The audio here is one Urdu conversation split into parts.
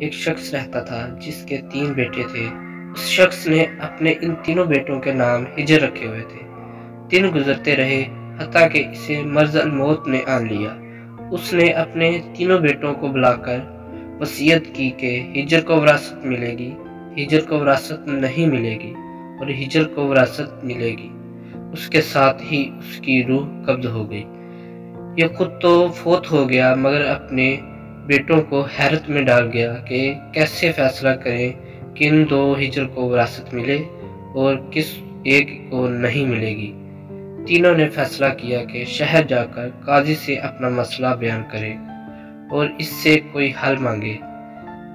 ایک شخص رہتا تھا جس کے 3 بیٹے تھے۔ اس شخص نے اپنے ان تینوں بیٹوں کے نام ہجر رکھے ہوئے تھے۔ دن گزرتے رہے حتیٰ کہ اسے مرض الموت نے آن لیا۔ اس نے اپنے تینوں بیٹوں کو بلا کر وصیت کی کہ ہجر کو وراثت ملے گی، ہجر کو وراثت نہیں ملے گی اور ہجر کو وراثت ملے گی۔ اس کے ساتھ ہی اس کی روح قبض ہو گئی۔ یہ خود تو فوت ہو گیا مگر اپنے بیٹوں کو حیرت میں ڈال گیا کہ کیسے فیصلہ کریں کہ ان 2 ہجر کو وراثت ملے اور کس ایک کو نہیں ملے گی۔ تینوں نے فیصلہ کیا کہ شہر جا کر قاضی سے اپنا مسئلہ بیان کرے اور اس سے کوئی حل مانگے۔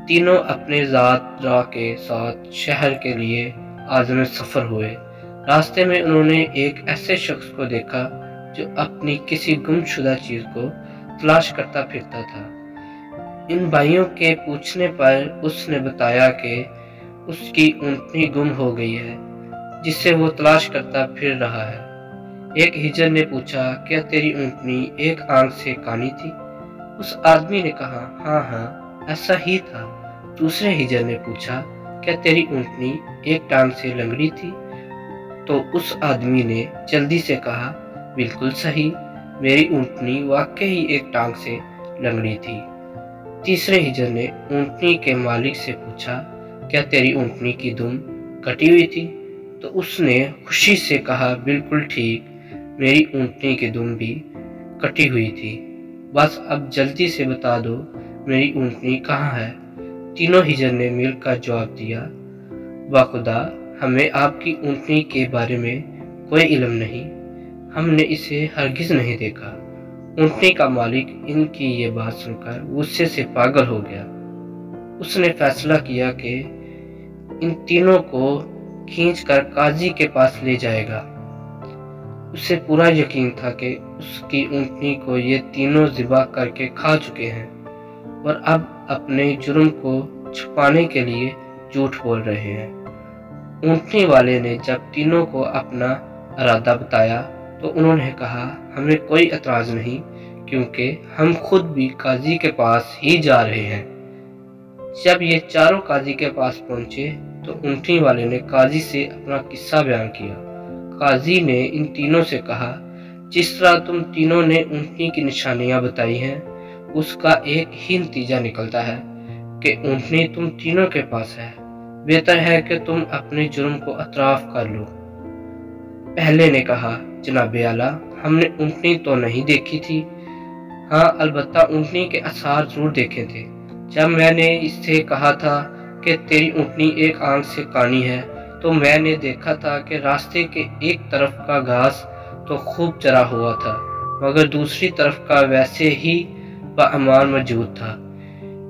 تینوں اپنے ذات راہ کے ساتھ شہر کے لیے عازم سفر ہوئے۔ راستے میں انہوں نے ایک ایسے شخص کو دیکھا جو اپنی کسی گم شدہ چیز کو تلاش کرتا پھرتا تھا۔ ان بھائیوں کے پوچھنے پر اس نے بتایا کہ اس کی اونٹنی گم ہو گئی ہے جسے وہ تلاش کرتا پھر رہا ہے۔ ایک ہجر نے پوچھا، کیا تیری اونٹنی ایک آنکھ سے کانی تھی؟ اس آدمی نے کہا، ہاں ایسا ہی تھا۔ دوسرے ہجر نے پوچھا، کیا تیری اونٹنی ایک ٹانگ سے لنگڑی تھی؟ تو اس آدمی نے جلدی سے کہا، بالکل صحیح، میری اونٹنی واقعی ایک ٹانگ سے لنگڑی تھی۔ تیسرے ہجر نے اونٹنی کے مالک سے پوچھا، کیا تیری اونٹنی کی دم کٹی ہوئی تھی؟ تو اس نے خوشی سے کہا، بالکل ٹھیک، میری اونٹنی کی دم بھی کٹی ہوئی تھی، بس اب جلدی سے بتا دو میری اونٹنی کہاں ہے؟ تینوں ہجر نے مل کر جواب دیا، بخدا ہمیں آپ کی اونٹنی کے بارے میں کوئی علم نہیں، ہم نے اسے ہرگز نہیں دیکھا۔ اونٹنی کا مالک ان کی یہ بات سن کر غصے سے پاگل ہو گیا۔ اس نے فیصلہ کیا کہ ان تینوں کو کھینچ کر قاضی کے پاس لے جائے گا۔ اسے پورا یقین تھا کہ اس کی اونٹنی کو یہ تینوں ذبح کر کے کھا چکے ہیں اور اب اپنے جرم کو چھپانے کے لیے جھوٹ بول رہے ہیں۔ اونٹنی والے نے جب تینوں کو اپنا ارادہ بتایا تو انہوں نے کہا، ہمیں کوئی اعتراض نہیں کیونکہ ہم خود بھی قاضی کے پاس ہی جا رہے ہیں۔ جب یہ چاروں قاضی کے پاس پہنچے تو اونٹنی والے نے قاضی سے اپنا قصہ بیان کیا۔ قاضی نے ان تینوں سے کہا، جس طرح تم تینوں نے اونٹنی کی نشانیاں بتائی ہیں اس کا ایک ہی نتیجہ نکلتا ہے کہ اونٹنی تم تینوں کے پاس ہے۔ بہتر ہے کہ تم اپنے جرم کو اعتراف کر لو۔ پہلے نے کہا، جناب اعلیٰ، ہم نے اونٹنی تو نہیں دیکھی تھی، ہاں البتہ اونٹنی کے آثار ضرور دیکھے تھے۔ جب میں نے اس سے کہا تھا کہ تیری اونٹنی ایک آنکھ سے کانی ہے تو میں نے دیکھا تھا کہ راستے کے ایک طرف کا گھاس تو خوب چرا ہوا تھا مگر دوسری طرف کا ویسے ہی باامان موجود تھا۔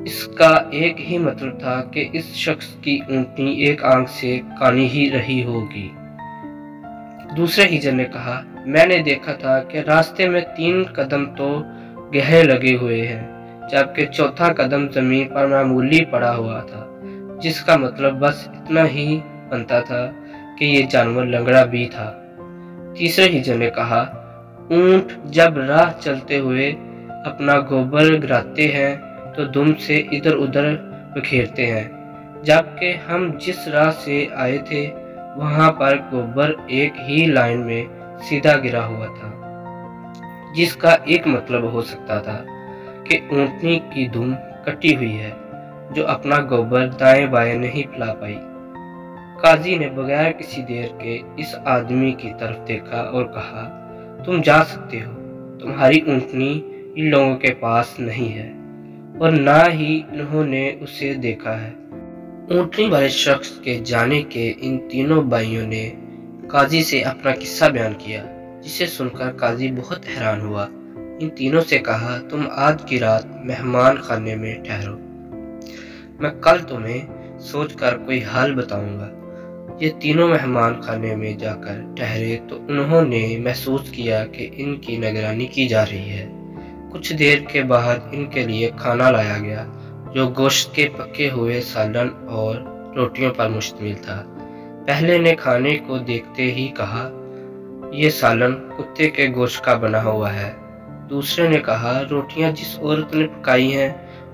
اس کا ایک ہی مطلب تھا کہ اس شخص کی اونٹنی ایک آنکھ سے کانی ہی رہی ہوگی۔ دوسرے ہجر نے کہا، میں نے دیکھا تھا کہ راستے میں 3 قدم تو گہرے لگے ہوئے ہیں جبکہ چوتھا قدم زمین پر معمولی پڑا ہوا تھا، جس کا مطلب بس اتنا ہی بنتا تھا کہ یہ جانور لنگڑا بھی تھا۔ تیسرے ہجر نے کہا، اونٹ جب راہ چلتے ہوئے اپنا گوبر گراتے ہیں تو دم سے ادھر ادھر بکھیرتے ہیں، جبکہ ہم جس راہ سے آئے تھے وہاں پر گوبر ایک ہی لائن میں سیدھا گرا ہوا تھا، جس کا ایک مطلب ہو سکتا تھا کہ اونٹنی کی دم کٹی ہوئی ہے جو اپنا گوبر دائیں بائیں نہیں پھیلا پائی۔ قاضی نے بغیر کسی دیر کے اس آدمی کی طرف دیکھا اور کہا، تم جا سکتے ہو، تمہاری اونٹنی ان لوگوں کے پاس نہیں ہے اور نہ ہی انہوں نے اسے دیکھا ہے۔ اونٹنی والے شخص کے جانے کے ان تینوں بھائیوں نے قاضی سے اپنا قصہ بیان کیا، جسے سن کر قاضی بہت حیران ہوا۔ ان تینوں سے کہا، تم آج کی رات مہمان خانے میں ٹھہرو، میں کل تمہیں سوچ کر کوئی حل بتاؤں گا۔ یہ تینوں مہمان خانے میں جا کر ٹھہرے تو انہوں نے محسوس کیا کہ ان کی نگرانی کی جا رہی ہے۔ کچھ دیر کے بعد ان کے لیے کھانا لایا گیا جو گوشت کے پکے ہوئے سالن اور روٹیوں پر مشتمل تھا۔ پہلے نے کھانے کو دیکھتے ہی کہا، یہ سالن کتے کے گوشت کا بنا ہوا ہے۔ دوسرے نے کہا، روٹیاں جس عورت نے پکائی ہیں